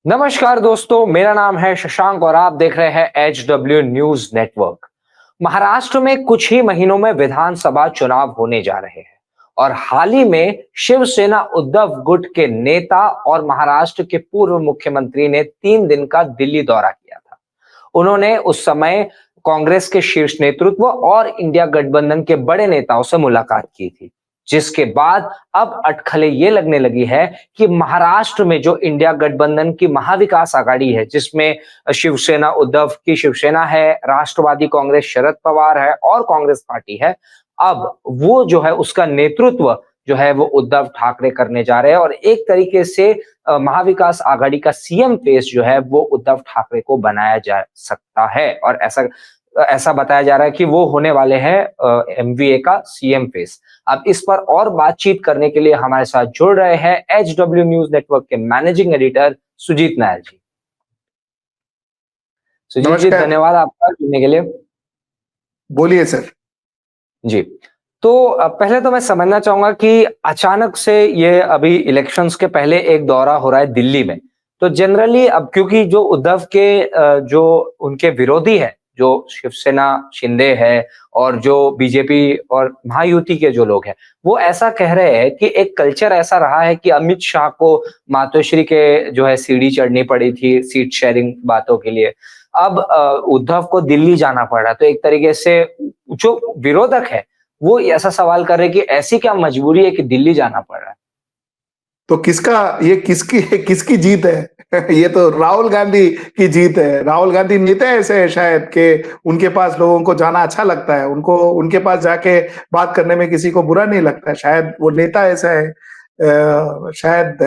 नमस्कार दोस्तों, मेरा नाम है शशांक और आप देख रहे हैं HW न्यूज नेटवर्क। महाराष्ट्र में कुछ ही महीनों में विधानसभा चुनाव होने जा रहे हैं और हाल ही में शिवसेना उद्धव गुट के नेता और महाराष्ट्र के पूर्व मुख्यमंत्री ने 3 दिन का दिल्ली दौरा किया था। उन्होंने उस समय कांग्रेस के शीर्ष नेतृत्व और इंडिया गठबंधन के बड़े नेताओं से मुलाकात की थी, जिसके बाद अब अटकलें ये लगने लगी है कि महाराष्ट्र में जो इंडिया गठबंधन की महाविकास आघाड़ी है, जिसमें शिवसेना उद्धव की शिवसेना है, राष्ट्रवादी कांग्रेस शरद पवार है और कांग्रेस पार्टी है, अब वो जो है उसका नेतृत्व जो है वो उद्धव ठाकरे करने जा रहे हैं और एक तरीके से महाविकास आघाड़ी का सीएम फेस जो है वो उद्धव ठाकरे को बनाया जा सकता है और ऐसा ऐसा बताया जा रहा है कि वो होने वाले हैं एमवीए का सीएम फेस। अब इस पर और बातचीत करने के लिए हमारे साथ जुड़ रहे हैं एचडब्ल्यू न्यूज नेटवर्क के मैनेजिंग एडिटर सुजीत नायर जी। सुजीत जी, नमस्कार। धन्यवाद आपका जुड़ने के लिए। बोलिए सर। जी, तो पहले तो मैं समझना चाहूंगा कि अचानक से ये अभी इलेक्शंस के पहले एक दौरा हो रहा है दिल्ली में, तो जनरली अब क्योंकि जो उद्धव के जो उनके विरोधी है, जो शिवसेना शिंदे है और जो बीजेपी और महायुति के जो लोग हैं, वो ऐसा कह रहे हैं कि एक कल्चर ऐसा रहा है कि अमित शाह को मातोश्री के जो है सीढ़ी चढ़नी पड़ी थी सीट शेयरिंग बातों के लिए। अब उद्धव को दिल्ली जाना पड़ रहा है, तो एक तरीके से जो विरोधक है वो ऐसा सवाल कर रहे हैं कि ऐसी क्या मजबूरी है कि दिल्ली जाना पड़ रहा है। तो किसकी जीत है? ये तो राहुल गांधी की जीत है। राहुल गांधी नेता ऐसे है शायद कि उनके पास लोगों को जाना अच्छा लगता है, उनको उनके पास जाके बात करने में किसी को बुरा नहीं लगता है। शायद वो नेता ऐसा है, शायद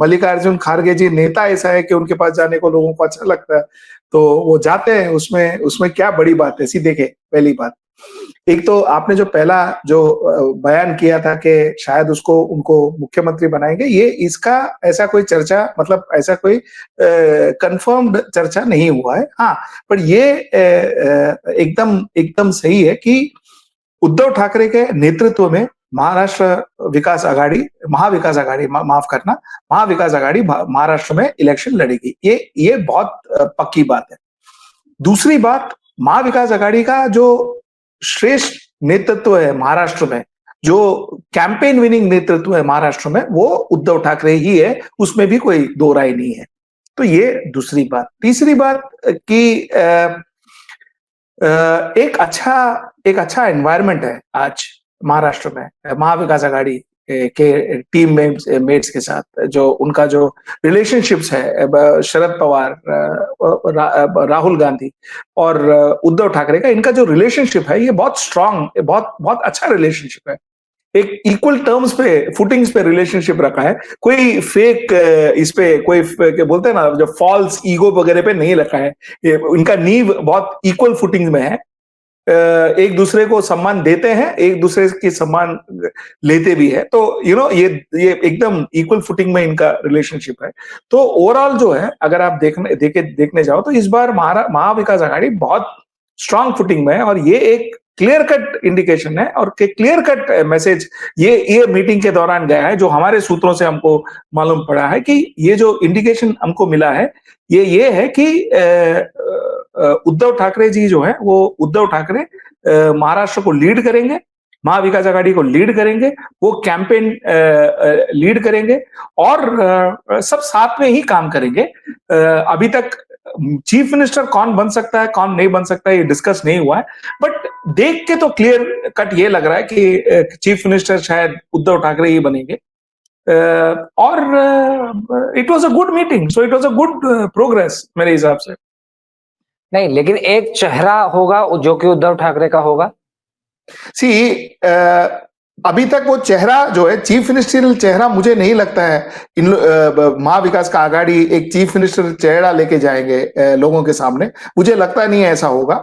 मल्लिकार्जुन खड़गे जी नेता ऐसा है कि उनके पास जाने को लोगों को अच्छा लगता है, तो वो जाते हैं। उसमें उसमें क्या बड़ी बात है? सीधे के पहली बात, एक तो आपने जो पहला जो बयान किया था कि शायद उसको उनको मुख्यमंत्री बनाएंगे, ये इसका ऐसा कोई चर्चा, मतलब ऐसा कोई कंफर्म्ड चर्चा नहीं हुआ है। हाँ, पर ये एकदम एकदम सही है कि उद्धव ठाकरे के नेतृत्व में महाराष्ट्र विकास आघाड़ी महाविकास आघाड़ी माफ करना, महाविकास आघाड़ी महाराष्ट्र में इलेक्शन लड़ेगी। ये बहुत पक्की बात है। दूसरी बात, महाविकास आघाड़ी का जो श्रेष्ठ नेतृत्व है महाराष्ट्र में, जो कैंपेन विनिंग नेतृत्व है महाराष्ट्र में, वो उद्धव ठाकरे ही है, उसमें भी कोई दो राय नहीं है। तो ये दूसरी बात। तीसरी बात कि एक अच्छा एनवायरनमेंट है आज महाराष्ट्र में महाविकास आघाड़ी के टीम मेट्स के साथ, जो उनका जो रिलेशनशिप्स है शरद पवार, राहुल गांधी और उद्धव ठाकरे का, इनका जो रिलेशनशिप है ये बहुत स्ट्रांग, बहुत बहुत अच्छा रिलेशनशिप है। एक इक्वल टर्म्स पे, फुटिंग्स पे रिलेशनशिप रखा है। कोई फेक इस पे कोई बोलते हैं ना, जो फॉल्स ईगो वगैरह पे नहीं रखा है। इनका नींव बहुत इक्वल फुटिंग में है। एक दूसरे को सम्मान देते हैं, एक दूसरे की सम्मान लेते भी है। तो ये एकदम इक्वल फुटिंग में इनका रिलेशनशिप है। तो ओवरऑल जो है, अगर आप देखने जाओ तो इस बार महाविकास आघाड़ी बहुत स्ट्रांग फुटिंग में है और ये एक क्लियर कट इंडिकेशन है और क्लियर कट मैसेज ये मीटिंग के दौरान गया है, जो हमारे सूत्रों से हमको मालूम पड़ा है कि ये जो इंडिकेशन हमको मिला है ये है कि उद्धव ठाकरे जी जो है वो उद्धव ठाकरे महाराष्ट्र को लीड करेंगे, महाविकास आघाड़ी को लीड करेंगे, वो कैंपेन लीड करेंगे और सब साथ में ही काम करेंगे। अभी तक चीफ मिनिस्टर कौन बन सकता है, कौन नहीं बन सकता है, ये डिस्कस नहीं हुआ है, बट देख के तो क्लियर कट ये लग रहा है कि चीफ मिनिस्टर शायद उद्धव ठाकरे ही बनेंगे। और it was a good meeting, so it was a good progress मेरे हिसाब से। नहीं, लेकिन एक चेहरा होगा जो कि उद्धव ठाकरे का होगा। सी अभी तक वो चेहरा जो है, चीफ मिनिस्टरियल चेहरा, मुझे नहीं लगता है इन महाविकास का आघाड़ी एक चीफ मिनिस्टर चेहरा लेके जाएंगे लोगों के सामने। मुझे लगता नहीं है ऐसा होगा।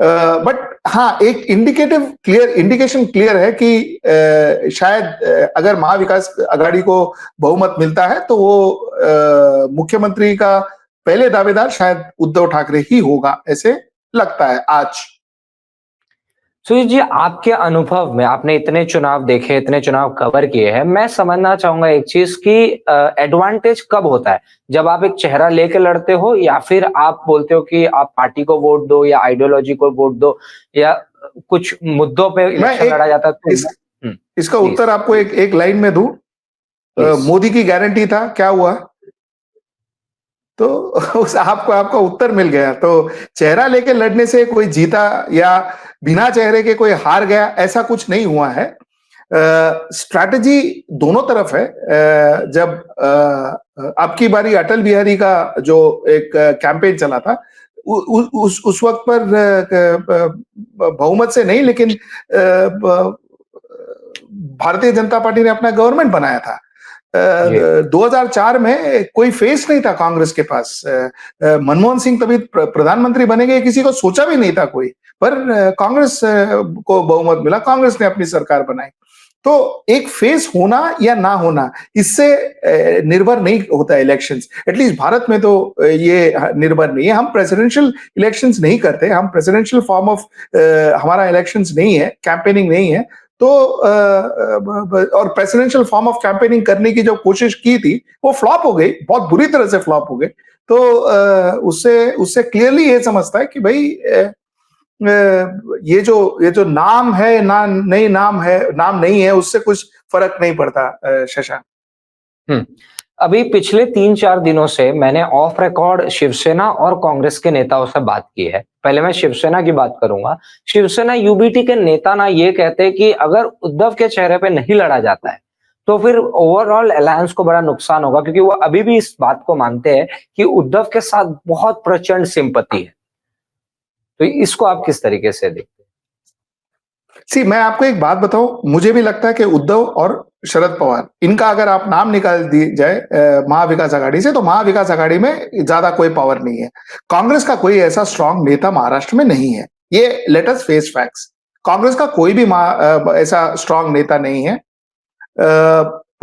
बट हाँ, एक इंडिकेशन क्लियर है कि शायद अगर महाविकास आघाड़ी को बहुमत मिलता है तो वो मुख्यमंत्री का पहले दावेदार शायद उद्धव ठाकरे ही होगा, ऐसे लगता है आज। सुजीत जी, आपके अनुभव में आपने इतने चुनाव देखे, इतने चुनाव कवर किए हैं, मैं समझना चाहूंगा एक चीज कि एडवांटेज कब होता है, जब आप एक चेहरा लेके लड़ते हो या फिर आप बोलते हो कि आप पार्टी को वोट दो या आइडियोलॉजी को वोट दो या कुछ मुद्दों पे मैं इलेक्शन लड़ा एक जाता है तो इस इसका प्लीज उत्तर आपको एक एक लाइन में दूं। प्लीज। मोदी की गारंटी था, क्या हुआ? तो उस आपको आपका उत्तर मिल गया। तो चेहरा लेके लड़ने से कोई जीता या बिना चेहरे के कोई हार गया, ऐसा कुछ नहीं हुआ है। स्ट्रैटेजी दोनों तरफ है। जब अब की बारी अटल बिहारी का जो एक कैंपेन चला था, उस वक्त पर बहुमत से नहीं, लेकिन भारतीय जनता पार्टी ने अपना गवर्नमेंट बनाया था। जी 2004 में कोई फेस नहीं था कांग्रेस के पास। मनमोहन सिंह तभी प्रधानमंत्री बनेंगे, किसी को सोचा भी नहीं था कोई। पर कांग्रेस को बहुमत मिला, कांग्रेस ने अपनी सरकार बनाई। तो एक फेस होना या ना होना, इससे निर्भर नहीं होता इलेक्शंस। एटलीस्ट भारत में तो ये निर्भर नहीं है। हम प्रेसिडेंशियल इलेक्शंस नहीं करते, हम प्रेसिडेंशियल फॉर्म ऑफ हमारा इलेक्शंस नहीं है, कैंपेनिंग नहीं है। तो और प्रेसिडेंशियल फॉर्म ऑफ कैंपेनिंग करने की जो कोशिश की थी, वो फ्लॉप हो गई, बहुत बुरी तरह से फ्लॉप हो गई। तो उससे उससे क्लियरली ये समझता है कि भाई ये जो नाम है ना, नहीं नाम है, नाम नहीं है, उससे कुछ फर्क नहीं पड़ता शशांक। हम्म। अभी पिछले 3-4 दिनों से मैंने ऑफ रिकॉर्ड शिवसेना और कांग्रेस के नेताओं से बात की है। पहले मैं शिवसेना की बात करूंगा। शिवसेना यूबीटी के नेता ना ये कहते हैं कि अगर उद्धव के चेहरे पे नहीं लड़ा जाता है तो फिर ओवरऑल अलायंस को बड़ा नुकसान होगा, क्योंकि वो अभी भी इस बात को मानते हैं कि उद्धव के साथ बहुत प्रचंड सिंपैथी है। तो इसको आप किस तरीके से देखते मैं आपको एक बात बताऊं, मुझे भी लगता है कि उद्धव और शरद पवार, इनका अगर आप नाम निकाल दी जाए महाविकास आघाड़ी से, तो महाविकास आघाड़ी में ज्यादा कोई पावर नहीं है। कांग्रेस का कोई ऐसा स्ट्रांग नेता महाराष्ट्र में नहीं है। ये let us face facts. Congress का कोई भी ऐसा स्ट्रांग नेता नहीं है।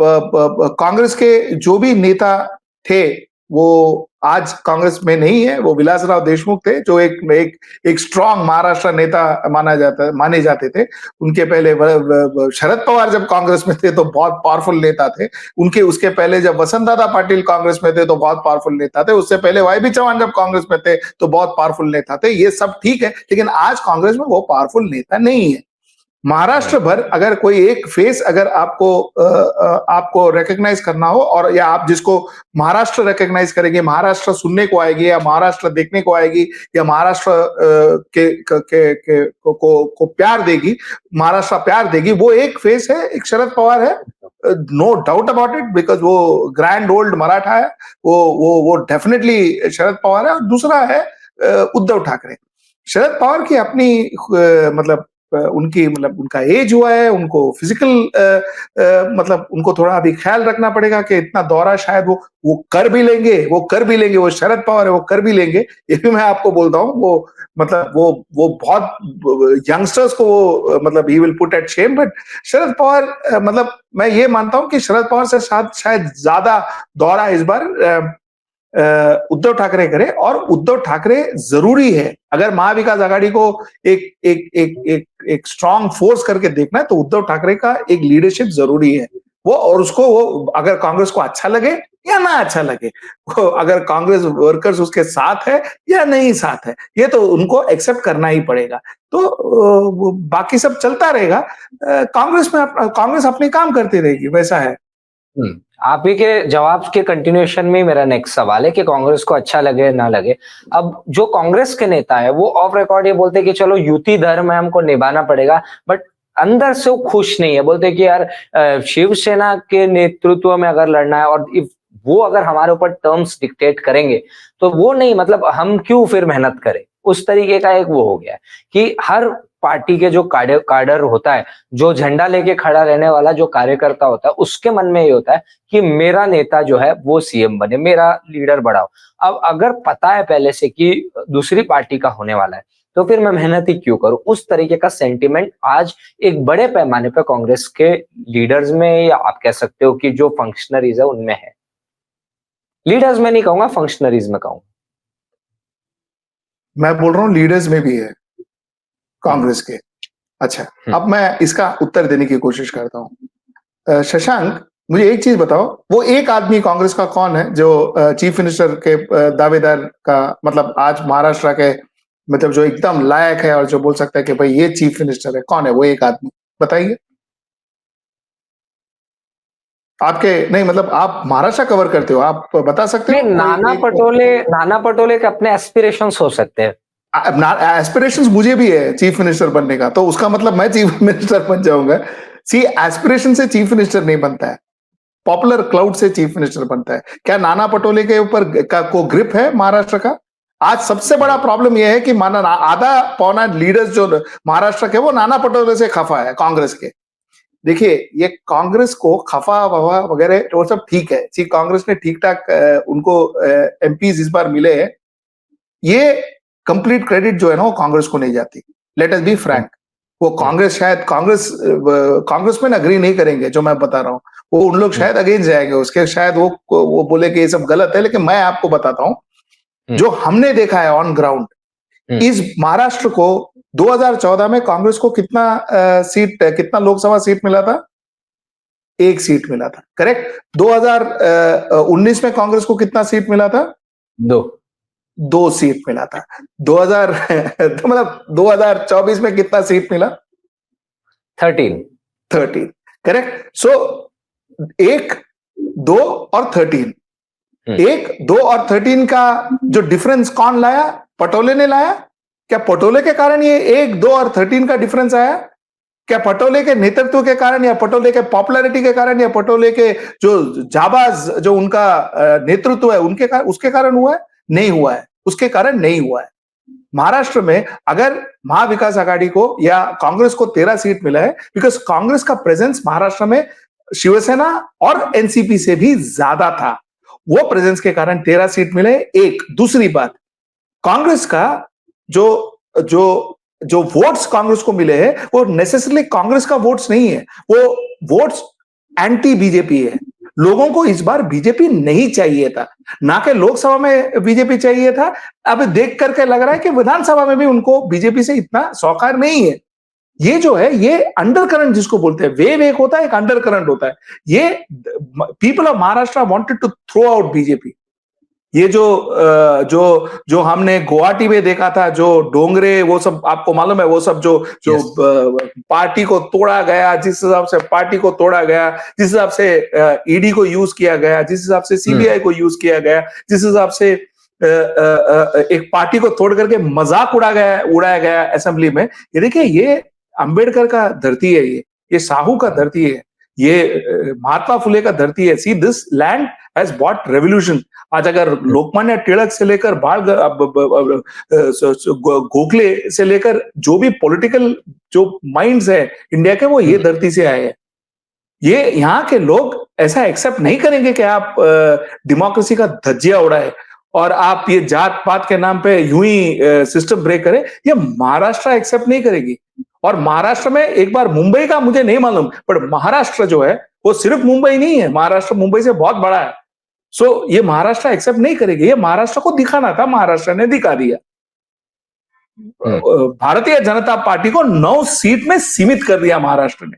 कांग्रेस के जो भी नेता थे, वो आज कांग्रेस में नहीं है। वो विलासराव देशमुख थे, जो एक स्ट्रांग महाराष्ट्र नेता माने जाते थे। उनके पहले शरद पवार जब कांग्रेस में थे तो बहुत पावरफुल नेता थे। उनके उसके पहले जब वसंतदादा पाटिल कांग्रेस में थे तो बहुत पावरफुल नेता थे। उससे पहले वाई चौहान जब कांग्रेस में थे तो बहुत पावरफुल नेता थे। ये सब ठीक है, लेकिन आज कांग्रेस में वो पावरफुल नेता नहीं है। महाराष्ट्र भर अगर कोई एक फेस अगर आपको रिकॉग्नाइज करना हो, और या आप जिसको महाराष्ट्र रिकॉग्नाइज करेंगे, महाराष्ट्र सुनने को आएगी या महाराष्ट्र देखने को आएगी या महाराष्ट्र को प्यार देगी, महाराष्ट्र प्यार देगी, वो एक फेस है, एक शरद पवार है। No doubt about it, because वो ग्रैंड ओल्ड मराठा है। वो डेफिनेटली शरद पवार है। और दूसरा है उद्धव ठाकरे। शरद पवार की अपनी उनका एज हुआ है, उनको फिजिकल मतलब उनको थोड़ा अभी ख्याल रखना पड़ेगा कि इतना दौरा शायद वो कर भी लेंगे, वो शरद पवार है, वो कर भी लेंगे। ये भी मैं आपको बोलता हूँ। वो बहुत यंगस्टर्स को वो मतलब he will put at shame. But Sharad Pawar मैं ये मानता हूँ कि शरद पवार से शायद ज्यादा दौरा इस बार उद्धव ठाकरे करे। और उद्धव ठाकरे जरूरी है, अगर महाविकास आघाड़ी को एक स्ट्रांग फोर्स करके देखना है तो उद्धव ठाकरे का एक लीडरशिप जरूरी है। और उसको वो अगर कांग्रेस को अच्छा लगे या ना अच्छा लगे, अगर कांग्रेस वर्कर्स उसके साथ है या नहीं साथ है, ये तो उनको एक्सेप्ट करना ही पड़ेगा। तो बाकी सब चलता रहेगा। कांग्रेस अपने काम करती रहेगी, वैसा है। आप ही के जवाब के कंटिन्यूएशन में मेरा नेक्स्ट सवाल है कि कांग्रेस को अच्छा लगे ना लगे, अब जो कांग्रेस के नेता है वो ऑफ रिकॉर्ड ये बोलते हैं कि चलो युति धर्म है, हमको निभाना पड़ेगा, बट अंदर से वो खुश नहीं है। बोलते हैं कि यार शिवसेना के नेतृत्व में अगर लड़ना है और वो अगर हमारे ऊपर टर्म्स डिक्टेट करेंगे तो वो नहीं, मतलब हम क्यों फिर मेहनत करें। उस तरीके का एक वो हो गया है कि हर पार्टी के जो काडर होता है, जो झंडा लेके खड़ा रहने वाला जो कार्यकर्ता होता है, उसके मन में ये होता है कि मेरा नेता जो है वो सीएम बने, मेरा लीडर बड़ा हो। अब अगर पता है पहले से कि दूसरी पार्टी का होने वाला है तो फिर मैं मेहनत ही क्यों करूं। उस तरीके का सेंटिमेंट आज एक बड़े पैमाने पर कांग्रेस के लीडर्स में, या आप कह सकते हो कि जो फंक्शनरीज है उनमें है। लीडर्स में नहीं कहूंगा, फंक्शनरीज में कहूंगा। मैं बोल रहा हूँ लीडर्स में भी है कांग्रेस के। अच्छा, अब मैं इसका उत्तर देने की कोशिश करता हूँ। शशांक, मुझे एक चीज बताओ, वो एक आदमी कांग्रेस का कौन है जो चीफ मिनिस्टर के दावेदार का, मतलब आज महाराष्ट्र के, मतलब जो एकदम लायक है और जो बोल सकता है कि भाई ये चीफ मिनिस्टर है, कौन है वो एक आदमी? बताइए। आपके नहीं, मतलब आप महाराष्ट्र कवर करते हो, आप बता सकते नहीं, हो नाना पटोले के अपने एस्पिरेशंस हो सकते हैं। एस्पिरेशंस मुझे भी है चीफ मिनिस्टर बनने का, तो उसका मतलब मैं चीफ मिनिस्टर बन जाऊंगा? सी, एस्पिरेशन से चीफ मिनिस्टर नहीं बनता है, पॉपुलर क्लाउड से चीफ मिनिस्टर बनता है। क्या नाना पटोले के ऊपर को ग्रिप है महाराष्ट्र का? आज सबसे बड़ा प्रॉब्लम यह है कि आधा पौना लीडर्स जो महाराष्ट्र के, वो नाना पटोले से खफा है, कांग्रेस के। देखिए, ये कांग्रेस को खफा वफा वगैरह वो सब ठीक है, सी कांग्रेस ने ठीक ठाक उनको एमपीज इस बार मिले हैं। ये कंप्लीट क्रेडिट जो है ना वो कांग्रेस को नहीं जाती। लेट अस बी फ्रैंक, वो कांग्रेस शायद कांग्रेसमैन अग्री नहीं करेंगे जो मैं बता रहा हूँ, वो उन लोग शायद अगेंस्ट जाएंगे उसके, शायद वो बोले कि ये सब गलत है। लेकिन मैं आपको बताता हूँ जो हमने देखा है ऑन ग्राउंड, इस महाराष्ट्र को 2014 में कांग्रेस को कितना लोकसभा सीट मिला था? 1 सीट मिला था, करेक्ट। 2019 में कांग्रेस को कितना सीट मिला था? 2 सीट मिला था। 2000 तो मतलब 2024 में कितना सीट मिला? 13, करेक्ट। सो 1, 2 और 13, 1, 2 और 13 का जो डिफरेंस कौन लाया? पटोले ने लाया। क्या पटोले के कारण ये 1, 2 और 13 का डिफरेंस आया? क्या पटोले के नेतृत्व के कारण, या पटोले के पॉपुलैरिटी के कारण, या पटोले के जो जाबाज जो उनका नेतृत्व है उनके कारण, उसके कारण हुआ है? नहीं हुआ है, उसके कारण नहीं हुआ है। महाराष्ट्र में अगर महाविकास आघाड़ी को या कांग्रेस को 13 सीट मिला है, बिकॉज कांग्रेस का प्रेजेंस महाराष्ट्र में शिवसेना और एनसीपी से भी ज्यादा था, वो प्रेजेंस के कारण 13 सीट मिले। एक दूसरी बात, कांग्रेस का जो जो जो वोट्स कांग्रेस को मिले हैं वो नेसेसरली कांग्रेस का वोट्स नहीं है, वो वोट्स एंटी बीजेपी है। लोगों को इस बार बीजेपी नहीं चाहिए था, ना कि लोकसभा में बीजेपी चाहिए था। अब देख करके लग रहा है कि विधानसभा में भी उनको बीजेपी से इतना सौकार नहीं है। ये जो है, ये अंडर करंट जिसको बोलते हैं, वेव एक होता है, एक अंडर करंट होता है। ये people of Maharashtra wanted to throw out BJP. ये जो हमने गुवाहाटी में देखा था, जो डोंगरे, वो सब आपको मालूम है, वो सब जो पार्टी को तोड़ा गया, जिस हिसाब से पार्टी को तोड़ा गया, जिस हिसाब से ईडी को यूज किया गया, जिस हिसाब से सीबीआई को यूज किया गया, जिस हिसाब से एक पार्टी को तोड़ करके मजाक उड़ाया गया असेंबली में। ये देखिए, ये अंबेडकर का धरती है, ये साहू का धरती है, ये महात्मा फुले का धरती है। See, this land has bought revolution. आज अगर लोकमान्य तिलक से लेकर गोखले से लेकर जो भी पॉलिटिकल जो माइंड्स है इंडिया के, वो ये धरती से आए हैं। ये यहाँ के लोग ऐसा एक्सेप्ट नहीं करेंगे कि आप डेमोक्रेसी का धज्जिया उड़ाए और आप ये जात पात के नाम पे यूं ही सिस्टम ब्रेक करें। ये महाराष्ट्र एक्सेप्ट नहीं करेगी। और महाराष्ट्र में, एक बार मुंबई का मुझे नहीं मालूम, पर महाराष्ट्र जो है वो सिर्फ मुंबई नहीं है, महाराष्ट्र मुंबई से बहुत बड़ा है। सो ये महाराष्ट्र एक्सेप्ट नहीं करेगी। ये महाराष्ट्र को दिखाना था, महाराष्ट्र ने दिखा दिया। भारतीय जनता पार्टी को 9 सीट में सीमित कर दिया महाराष्ट्र ने,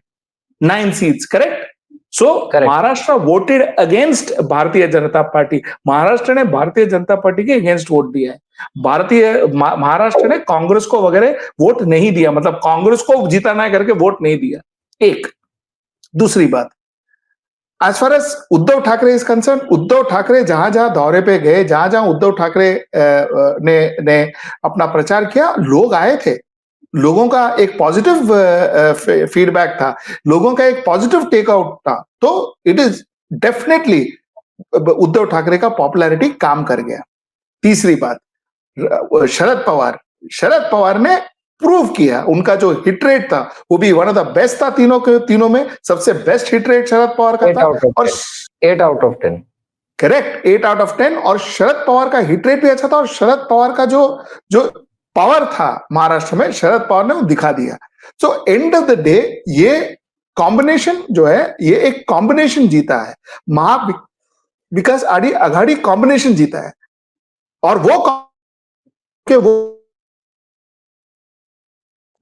9 सीट्स, करेक्ट। सो महाराष्ट्र वोटेड अगेंस्ट भारतीय जनता पार्टी। महाराष्ट्र ने भारतीय जनता पार्टी के अगेंस्ट वोट दिया है। महाराष्ट्र ने कांग्रेस को वगैरह वोट नहीं दिया, मतलब कांग्रेस को जिताना है करके वोट नहीं दिया। एक दूसरी बात, as far as Uddhav Thackeray is concern, Uddhav Thackeray जहां जहां दौरे पे गए, जहां जहां उद्धव ठाकरे ने अपना प्रचार किया, लोग आए थे, लोगों का एक पॉजिटिव फीडबैक था, लोगों का एक पॉजिटिव टेकआउट था। तो it is definitely Uddhav Thackeray का पॉपुलैरिटी काम कर गया। तीसरी बात, शरद पवार ने प्रूव किया, उनका जो हिट रेट था वो भी वन ऑफ द बेस्ट था, तीनों में सबसे best hit rate Sharad Pawar का था। और 8 out of 10, correct, 8 out of 10। और शरद पवार का हिट रेट भी अच्छा था, और शरद पवार का जो पावर था महाराष्ट्र में, शरद पवार ने वो दिखा दिया। So end of the day ये कॉम्बिनेशन जो है, ये एक कॉम्बिनेशन जीता है, महाविकास आघाड़ी कॉम्बिनेशन जीता है। और वो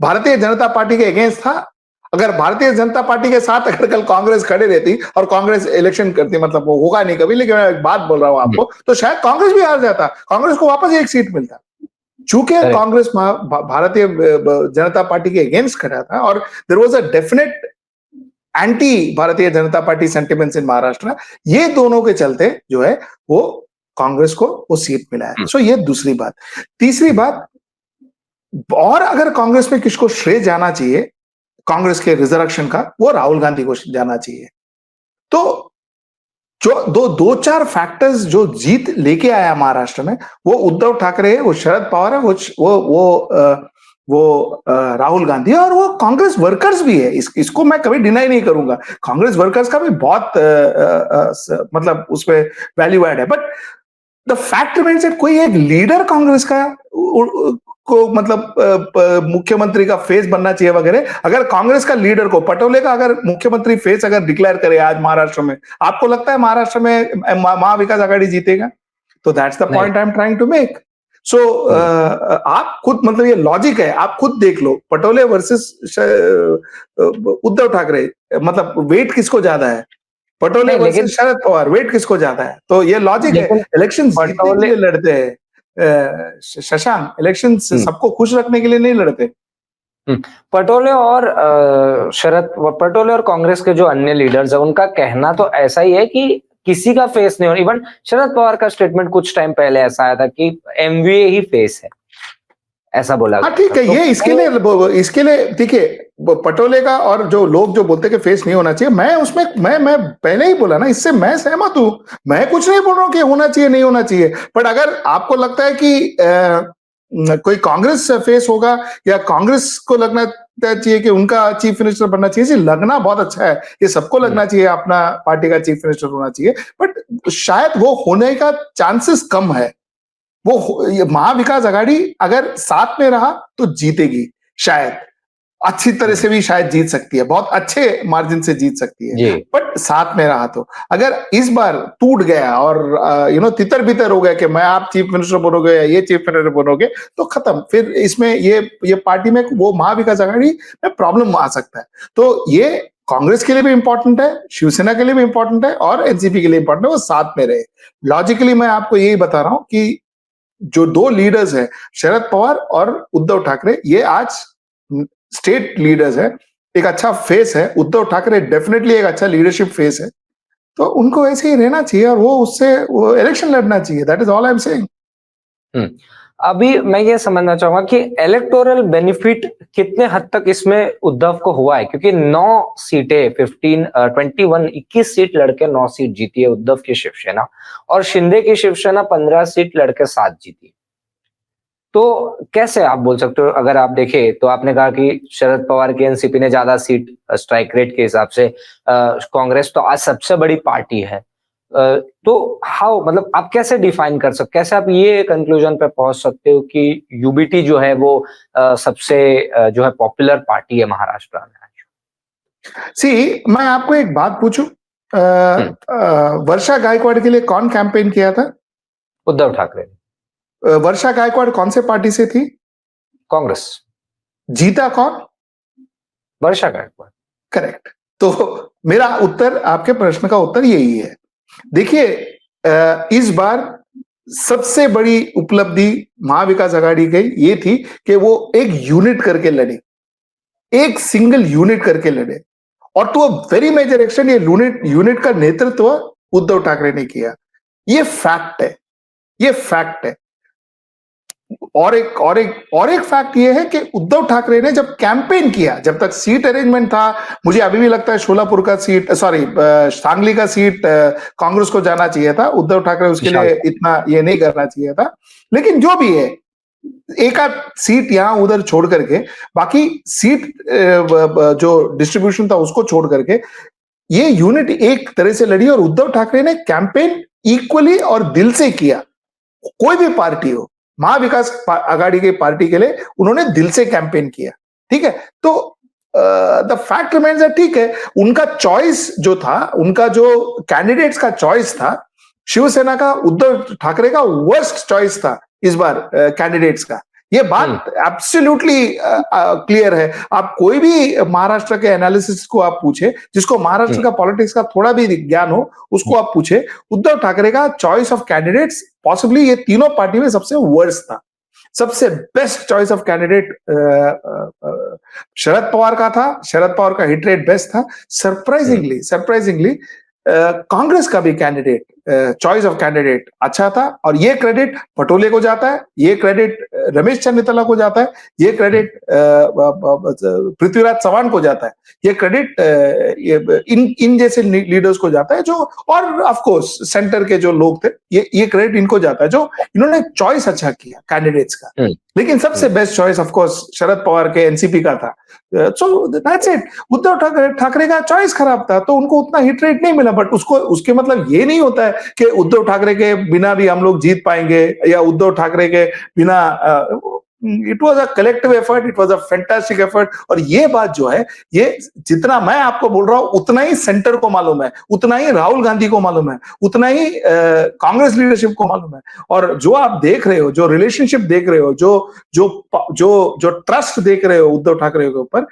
भारतीय जनता पार्टी के अगेंस्ट था। अगर भारतीय जनता पार्टी के साथ अगर कल कांग्रेस खड़े रहती और कांग्रेस इलेक्शन करती, मतलब वो होगा नहीं कभी, लेकिन मैं एक बात बोल रहा हूं आपको, तो शायद कांग्रेस भी हार जाता, कांग्रेस को वापस एक सीट मिलता। चूंकि कांग्रेस भारतीय जनता पार्टी के अगेंस्ट खड़ा था और there was a definite anti Bharatiya Janata party sentiments इन महाराष्ट्र, ये दोनों के चलते जो है वो कांग्रेस को वो सीट मिला है। सो ये दूसरी बात। तीसरी बात, और अगर कांग्रेस में किसको श्रेय जाना चाहिए कांग्रेस के रिजर्वेशन का, वो राहुल गांधी को जाना चाहिए। तो जो दो चार फैक्टर्स जो जीत लेके आया महाराष्ट्र में, वो उद्धव ठाकरे है, वो शरद पवार है, वो राहुल गांधी है, और वो कांग्रेस वर्कर्स भी है। इसको मैं कभी डिनाई नहीं करूंगा। कांग्रेस वर्कर्स का भी बहुत मतलब उसमें वैल्यू एड है। But the fact remains that कोई एक लीडर कांग्रेस का को मतलब मुख्यमंत्री का फेस बनना चाहिए वगैरह। अगर कांग्रेस का लीडर को, पटोले का अगर मुख्यमंत्री फेस अगर डिक्लेयर करे आज महाराष्ट्र में, आपको लगता है महाराष्ट्र में महाविकास आघाड़ी जीतेगा? तो that's the point I am trying to make. So आप खुद, मतलब ये लॉजिक है, आप खुद देख लो, पटोले वर्सेस उद्धव ठाकरे, मतलब वेट किसको ज्यादा है? पटोले वर्सेस शरद पवार, वेट किसको ज्यादा है? तो ये लॉजिक है। इलेक्शन जीतने के लिए लड़ते हैं शशांक, इलेक्शन सबको खुश रखने के लिए नहीं लड़ते। पटोले और पटोले और कांग्रेस के जो अन्य लीडर्स है, उनका कहना तो ऐसा ही है कि किसी का फेस नहीं हो। इवन शरद पवार का स्टेटमेंट कुछ टाइम पहले ऐसा आया था कि एमवीए ही फेस है, ऐसा बोला। हाँ ठीक है, ये इसके लिए देखिए, पटोले का और जो लोग जो बोलते हैं कि फेस नहीं होना चाहिए, मैं उसमें मैं पहले ही बोला ना, इससे मैं सहमत हूं। मैं कुछ नहीं बोल रहा हूं कि होना चाहिए नहीं होना चाहिए। बट अगर आपको लगता है कि कोई कांग्रेस फेस होगा, या कांग्रेस को लगना चाहिए कि उनका चीफ मिनिस्टर बनना चाहिए, लगना बहुत अच्छा है, ये सबको लगना चाहिए अपना पार्टी का चीफ मिनिस्टर होना चाहिए। बट शायद वो होने का चांसेस कम है। वो महाविकास आघाड़ी अगर साथ में रहा तो जीतेगी, शायद अच्छी तरह से भी शायद जीत सकती है, बहुत अच्छे मार्जिन से जीत सकती है। बट साथ में रहा तो, अगर इस बार टूट गया और तितर बितर हो गया कि मैं आप चीफ मिनिस्टर बनोगे या ये चीफ मिनिस्टर बनोगे, तो खत्म। फिर इसमें ये पार्टी में वो महाविकास आघाड़ी में प्रॉब्लम आ सकता है। तो ये कांग्रेस के लिए भी इंपॉर्टेंट है, शिवसेना के लिए भी इंपॉर्टेंट है, और एनसीपी के लिए इंपॉर्टेंट है, वो साथ में रहे। लॉजिकली मैं आपको यही बता रहा हूं कि जो दो लीडर्स हैं, शरद पवार और उद्धव ठाकरे, ये आज स्टेट लीडर्स है, एक अच्छा फेस है। उद्धव ठाकरे डेफिनेटली एक अच्छा लीडरशिप फेस है, तो उनको ऐसे ही रहना चाहिए और वो इलेक्शन लड़ना चाहिए। That is all I am saying. अभी मैं ये समझना चाहूंगा कि इलेक्टोरल बेनिफिट कितने हद तक इसमें उद्धव को हुआ है, क्योंकि 9 सीटें 21 सीट लड़के 9 सीट जीती है उद्धव की शिवसेना, और शिंदे की शिवसेना 15 सीट लड़के 7 जीती। तो कैसे आप बोल सकते हो? अगर आप देखें तो आपने कहा कि शरद पवार की एनसीपी ने ज्यादा सीट स्ट्राइक रेट के हिसाब से, कांग्रेस तो आज सबसे बड़ी पार्टी है। तो हाउ, मतलब आप कैसे डिफाइन कर सकते, कैसे आप ये कंक्लूजन पे पहुंच सकते हो कि यूबीटी जो है वो सबसे जो है पॉपुलर पार्टी है महाराष्ट्र में? मैं आपको एक बात पूछूं, वर्षा गायकवाड़ के लिए कौन कैंपेन किया था? उद्धव ठाकरे। वर्षा गायकवाड़ कौन से पार्टी से थी? कांग्रेस। जीता कौन? वर्षा गायकवाड़। करेक्ट। तो मेरा उत्तर, आपके प्रश्न का उत्तर यही है। देखिए, इस बार सबसे बड़ी उपलब्धि महाविकास आघाड़ी की ये थी कि वो एक यूनिट करके लड़े, एक सिंगल यूनिट करके लड़े, और तो वेरी मेजर एक्सटेंट ये यूनिट का नेतृत्व उद्धव ठाकरे ने किया। ये फैक्ट है, ये फैक्ट है। और एक फैक्ट ये है कि उद्धव ठाकरे ने जब कैंपेन किया, जब तक सीट अरेंजमेंट था, मुझे अभी भी लगता है शोलापुर का सीट, सांगली का सीट कांग्रेस को जाना चाहिए था। उद्धव ठाकरे उसके लिए इतना ये नहीं करना चाहिए था। लेकिन जो भी है, एक आध सीट यहां उधर छोड़ करके, बाकी सीट जो डिस्ट्रीब्यूशन था उसको छोड़ करके ये यूनिट एक तरह से लड़ी, और उद्धव ठाकरे ने कैंपेन इक्वली और दिल से किया। कोई भी पार्टी हो, महाविकास आघाड़ी की पार्टी के लिए उन्होंने दिल से कैंपेन किया। ठीक है, तो द फैक्ट रिमेन्स दैट, ठीक है, उनका चॉइस जो था, उनका जो कैंडिडेट्स का चॉइस था, शिवसेना का उद्धव ठाकरे का वर्स्ट चॉइस था इस बार कैंडिडेट्स का। ये बात एब्सोल्युटली क्लियर है। आप कोई भी महाराष्ट्र के एनालिसिस को आप पूछे, जिसको महाराष्ट्र का पॉलिटिक्स का थोड़ा भी ज्ञान हो, उसको आप पूछे, उद्धव ठाकरे का चॉइस ऑफ कैंडिडेट्स पॉसिबली ये तीनों पार्टी में सबसे वर्स्ट था। सबसे best choice of candidate Sharad Pawar का था। शरद पवार का हिट रेट बेस्ट था। सरप्राइजिंगली कांग्रेस का भी कैंडिडेट चॉइस ऑफ कैंडिडेट अच्छा था, और ये क्रेडिट पटोले को जाता है, ये क्रेडिट रमेश चन्नीतला को जाता है, ये क्रेडिट पृथ्वीराज चव्हाण को जाता है, ये क्रेडिट इन जैसे लीडर्स को जाता है, जो और ऑफ कोर्स सेंटर के जो लोग थे, ये क्रेडिट इनको जाता है, जो इन्होंने चॉइस अच्छा किया कैंडिडेट्स का। लेकिन सबसे best choice of course Sharad Pawar के एनसीपी का था। So that's it. Uddhav Thackeray का चॉइस खराब था, तो उनको उतना हिट रेट नहीं मिला। बट उसके मतलब ये नहीं होता है कि उद्धव ठाकरे के बिना भी हम लोग जीत पाएंगे, या उद्धव ठाकरे के बिना it was a collective effort, it was a fantastic effort. और ये बात जो है, ये जितना मैं आपको बोल रहा हूं उतना ही सेंटर को मालूम है, उतना ही राहुल गांधी को मालूम है, उतना ही कांग्रेस लीडरशिप को मालूम है। और जो आप देख रहे हो, जो रिलेशनशिप देख रहे हो, जो ट्रस्ट देख रहे हो उद्धव ठाकरे के ऊपर,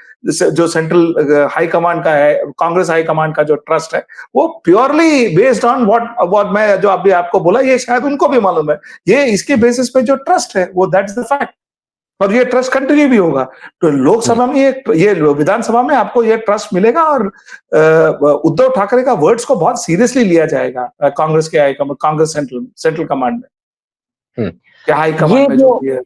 जो सेंट्रल हाई कमांड का है, कांग्रेस हाई कमांड का जो ट्रस्ट है, वो प्योरली बेस्ड ऑन व्हाट मैं जो अभी आपको बोला, ये शायद उनको भी मालूम है। ये इसके बेसिस पे जो ट्रस्ट है, वो दैट्स द फैक्ट। और ये ट्रस्ट कंटिन्यू भी होगा। तो लोकसभा में ये विधानसभा में आपको ये ट्रस्ट मिलेगा, और उद्धव ठाकरे का वर्ड्स को बहुत सीरियसली लिया जाएगा कांग्रेस सेंट्रल कमांड में, हाई कमांड में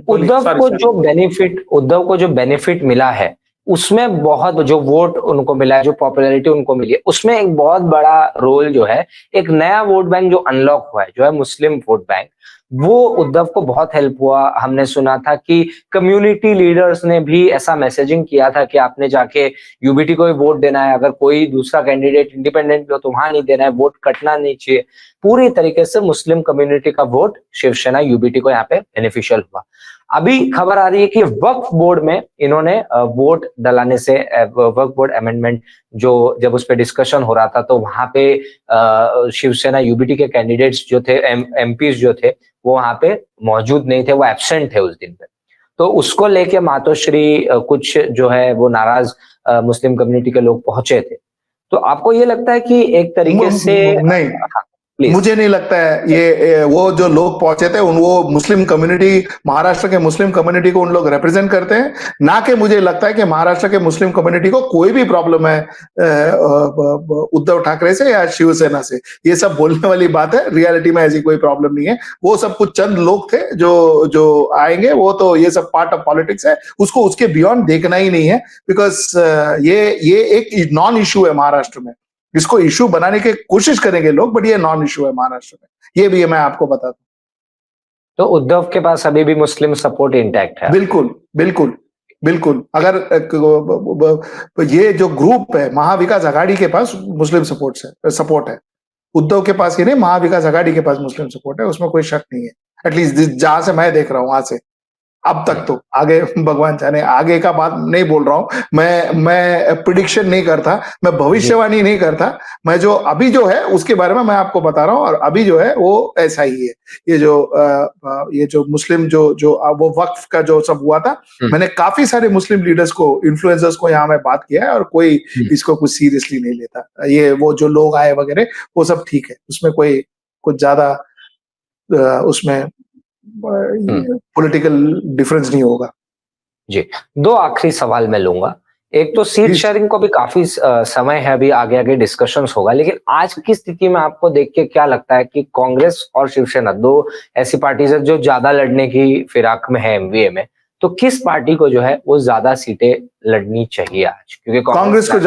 उद्धव को जो बेनिफिट मिला है, उसमें बहुत जो वोट उनको मिला है, जो पॉपुलैरिटी उनको मिली है, उसमें एक बहुत बड़ा रोल जो है, एक नया वोट बैंक जो अनलॉक हुआ है, जो है मुस्लिम वोट बैंक, वो उद्धव को बहुत हेल्प हुआ। हमने सुना था कि कम्युनिटी लीडर्स ने भी ऐसा मैसेजिंग किया था कि आपने जाके यूबीटी को ही वोट देना है, अगर कोई दूसरा कैंडिडेट इंडिपेंडेंट हो तो वहां नहीं देना है, वोट कटना नहीं चाहिए। पूरी तरीके से मुस्लिम कम्युनिटी का वोट शिवसेना यूबीटी को यहाँ पे बेनिफिशियल हुआ। अभी खबर आ रही है कि वक्फ बोर्ड में इन्होंने वोट डलाने से, वक्फ बोर्ड अमेंडमेंट जो जब उस पर डिस्कशन हो रहा था, तो वहां पे शिवसेना यूबीटी के कैंडिडेट्स जो थे, एमपीज जो थे, वो वहां पे मौजूद नहीं थे, वो एब्सेंट थे उस दिन पे। तो उसको लेके मातोश्री कुछ जो है वो नाराज मुस्लिम कम्युनिटी के लोग पहुंचे थे। तो आपको ये लगता है कि एक तरीके से नहीं, मुझे नहीं लगता है ये वो जो लोग पहुंचे थे वो मुस्लिम कम्युनिटी, महाराष्ट्र के मुस्लिम कम्युनिटी को उन लोग रिप्रेजेंट करते हैं, ना कि मुझे लगता है कि महाराष्ट्र के मुस्लिम कम्युनिटी को कोई भी प्रॉब्लम है उद्धव ठाकरे से या शिवसेना से। ये सब बोलने वाली बात है, रियलिटी में ऐसी कोई प्रॉब्लम नहीं है। वो सब कुछ चंद लोग थे जो आएंगे, वो तो ये सब पार्ट ऑफ पॉलिटिक्स है, उसको उसके बियॉन्ड देखना ही नहीं है। बिकॉज ये एक नॉन इशू है महाराष्ट्र में। इसको इशू बनाने की कोशिश करेंगे लोग, बट ये नॉन इशू है महाराष्ट्र में। ये भी मैं आपको बता दूं। तो उद्धव के पास अभी भी मुस्लिम सपोर्ट इंटैक्ट है? बिल्कुल बिल्कुल बिल्कुल। अगर ये जो ग्रुप है महाविकास आघाड़ी के पास मुस्लिम सपोर्ट है, उद्धव के पास ये नहीं, महाविकास आघाड़ी के पास मुस्लिम सपोर्ट है, उसमें कोई शक नहीं है। एटलीस्ट जहां से मैं देख रहा हूं, वहां से अब तक तो। आगे भगवान जाने, आगे का बात नहीं बोल रहा हूं मैं प्रिडिक्शन नहीं करता, मैं भविष्यवाणी नहीं करता। मैं जो अभी जो है उसके बारे में मैं आपको बता रहा हूं, और अभी जो है वो ऐसा ही है। ये जो मुस्लिम जो वो वक्फ का जो सब हुआ था, मैंने काफी सारे मुस्लिम लीडर्स को, इन्फ्लुएंसर्स को यहाँ में बात किया है, और कोई इसको कुछ सीरियसली नहीं लेता। ये वो जो लोग आए वगैरह, वो सब ठीक है, उसमें कोई कुछ ज्यादा उसमें पॉलिटिकल डिफरेंस नहीं होगा। जी, दो आखिरी सवाल मैं लूंगा। एक तो सीट शेयरिंग को भी काफी समय है, अभी आगे डिस्कशंस होगा, लेकिन आज की स्थिति में आपको देख के क्या लगता है कि कांग्रेस और शिवसेना दो ऐसी पार्टीज है जो ज्यादा लड़ने की फिराक में है एमवीए में, तो किस पार्टी को जो है वो ज्यादा सीटें लड़नी चाहिए आज? क्योंकि कांग्रेस को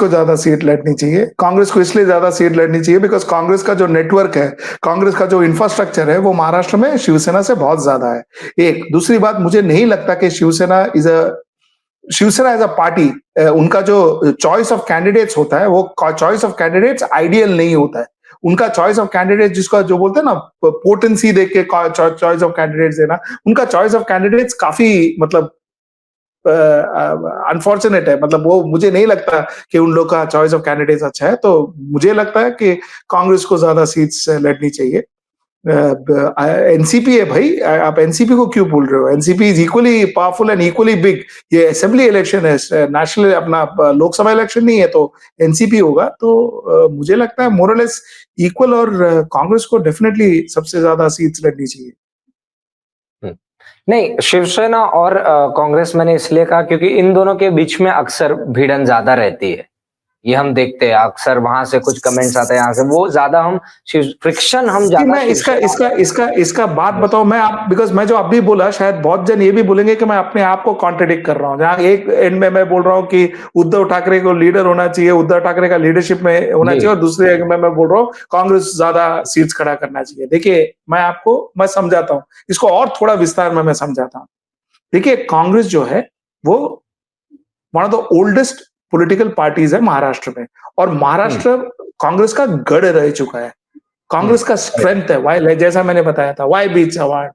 ज्यादा सीट लड़नी चाहिए। कांग्रेस को इसलिए ज्यादा सीट लड़नी चाहिए बिकॉज कांग्रेस का जो नेटवर्क है, कांग्रेस का जो इंफ्रास्ट्रक्चर है, वो महाराष्ट्र में शिवसेना से बहुत ज्यादा है। एक दूसरी बात, मुझे नहीं लगता कि शिवसेना एज अ पार्टी, उनका जो चॉइस ऑफ कैंडिडेट्स होता है, वो चॉइस ऑफ कैंडिडेट्स आइडियल नहीं होता है। उनका चॉइस ऑफ कैंडिडेट, जिसका जो बोलते हैं ना पोटेंसी देख के चॉइस ऑफ कैंडिडेट्स देना, उनका चॉइस ऑफ कैंडिडेट्स काफी मतलब अनफॉर्चुनेट है। मतलब वो मुझे नहीं लगता कि उन लोग का चॉइस ऑफ कैंडिडेट्स अच्छा है। तो मुझे लगता है कि कांग्रेस को ज्यादा सीट्स लड़नी चाहिए। एनसीपी है भाई, आप एनसीपी को क्यों बोल रहे हो? NCP is equally powerful and equally big. ये असेंबली इलेक्शन है, नेशनल अपना लोकसभा इलेक्शन नहीं है, तो एनसीपी होगा। तो मुझे लगता है मोरलेस इक्वल, और कांग्रेस को डेफिनेटली सबसे ज्यादा सीट्स लड़नी चाहिए। नहीं, शिवसेना और कांग्रेस मैंने इसलिए कहा क्योंकि इन दोनों के बीच में अक्सर भिड़न ज्यादा रहती है। ये हम देखते हैं अक्सर, वहां से कुछ कमेंट्स आते हैं, यहाँ से वो ज्यादा हम फ्रिक्शन हम ज्यादा। मैं इसका बात बताऊं, मैं आप बिकॉज मैं जो अभी बोला, शायद बहुत जन ये भी बोलेंगे कि मैं अपने आप को कॉन्ट्रडिक्ट कर रहा हूं। जहां एक एंड में मैं बोल रहा हूं कि उद्धव ठाकरे को लीडर होना चाहिए, उद्धव ठाकरे का लीडरशिप में होना चाहिए, और दूसरे एंड में मैं बोल रहा हूं कांग्रेस ज्यादा सीट्स खड़ा करना चाहिए। देखिए, मैं समझाता हूं इसको, और थोड़ा विस्तार में मैं समझाता हूं। देखिए, कांग्रेस जो है वो one of the oldest political parties है महाराष्ट्र में, और महाराष्ट्र कांग्रेस का गढ़ रह चुका है। कांग्रेस का स्ट्रेंथ है, वाई, जैसा मैंने बताया था, वाई बी चौहान,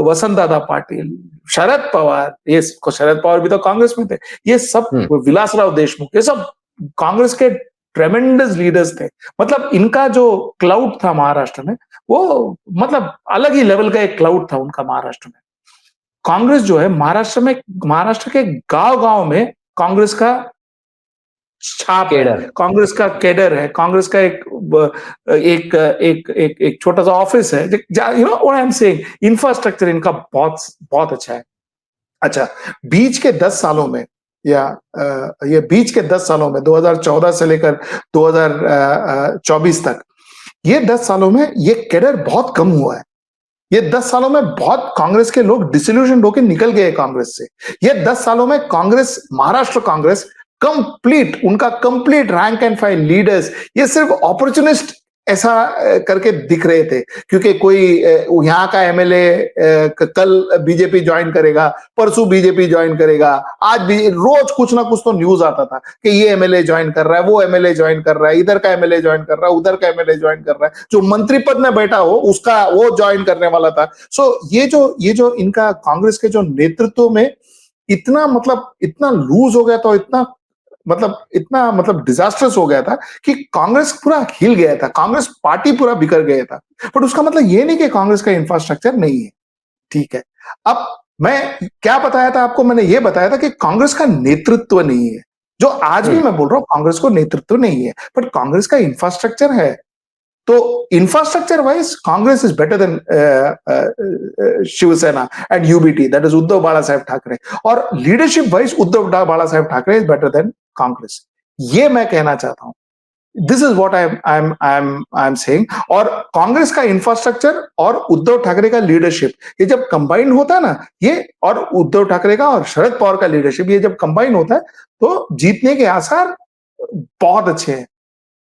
वसंत दादा पाटिल, शरद पवार, ये शरद पवार भी तो कांग्रेस में थे, ये सब, विलासराव देशमुख, ये सब कांग्रेस के ट्रेमेंडस लीडर्स थे। मतलब इनका जो क्लाउड था महाराष्ट्र में, वो मतलब अलग ही लेवल का एक क्लाउड था उनका महाराष्ट्र में। कांग्रेस जो है महाराष्ट्र के गांव गांव में कांग्रेस का छाप है, कांग्रेस का कैडर है, कांग्रेस का एक छोटा सा ऑफिस है। You know what I am saying, infrastructure इनका बहुत बहुत अच्छा है। अच्छा, बीच के 10 सालों में, या ये बीच के 10 सालों में 2014 से लेकर 2024 तक, ये 10 सालों में ये कैडर बहुत कम हुआ है। ये 10 सालों में बहुत कांग्रेस के लोग डिसल्यूशन होकर निकल गए कांग्रेस से। ये 10 सालों में कांग्रेस, महाराष्ट्र कांग्रेस कंप्लीट, उनका complete rank and file leaders, ये सिर्फ अपॉर्चुनिस्ट ऐसा करके दिख रहे थे, क्योंकि कोई यहाँ का एमएलए कल बीजेपी ज्वाइन करेगा, परसों बीजेपी ज्वाइन करेगा, आज भी रोज कुछ ना कुछ तो न्यूज आता था कि ये एमएलए ज्वाइन कर रहा है, वो एमएलए ज्वाइन कर रहा है, इधर का एमएलए ज्वाइन कर रहा है, उधर का एमएलए ज्वाइन कर रहा है, जो मंत्री पद में बैठा हो उसका वो ज्वाइन करने वाला था। सो ये जो इनका कांग्रेस के जो नेतृत्व में इतना लूज हो गया था, इतना डिजास्टर्स हो गया था कि कांग्रेस पूरा हिल गया था, कांग्रेस पार्टी पूरा बिखर गया था। बट उसका मतलब ये नहीं कि कांग्रेस का इंफ्रास्ट्रक्चर नहीं है, ठीक है। अब मैं क्या बताया था आपको? मैंने ये बताया था कि कांग्रेस का नेतृत्व नहीं है, जो आज भी मैं बोल रहा हूं, कांग्रेस को नेतृत्व नहीं है, बट कांग्रेस का इंफ्रास्ट्रक्चर है। तो infrastructure wise Congress is better than Shivsena and UBT, that is Uddhav Bala Saheb Thackeray, और leadership wise Uddhav Bala Saheb Thackeray is better than Congress. ये मैं कहना चाहता हूं, this is what I am saying. और कांग्रेस का इंफ्रास्ट्रक्चर और उद्धव ठाकरे का लीडरशिप, ये जब कंबाइन होता है ना, ये और उद्धव ठाकरे का और शरद पवार का लीडरशिप, ये जब कंबाइन होता है तो जीतने के आसार बहुत अच्छे हैं।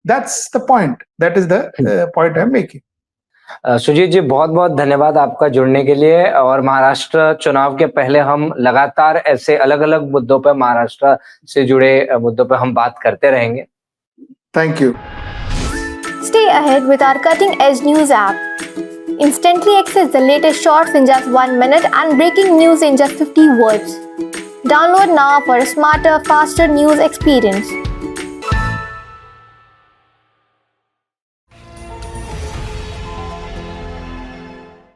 That's the point. That is the point I'm making. Sujit जी, बहुत बहुत धन्यवाद आपका जुड़ने के लिए, और महाराष्ट्र चुनाव के पहले हम लगातार ऐसे अलग अलग मुद्दों पर, महाराष्ट्र से जुड़े मुद्दों पर हम बात करते रहेंगे। Thank you. Stay ahead with our cutting edge news app. Instantly access the latest shorts in just 1 minute and breaking news in just 50 words. Download now for a smarter, faster news experience.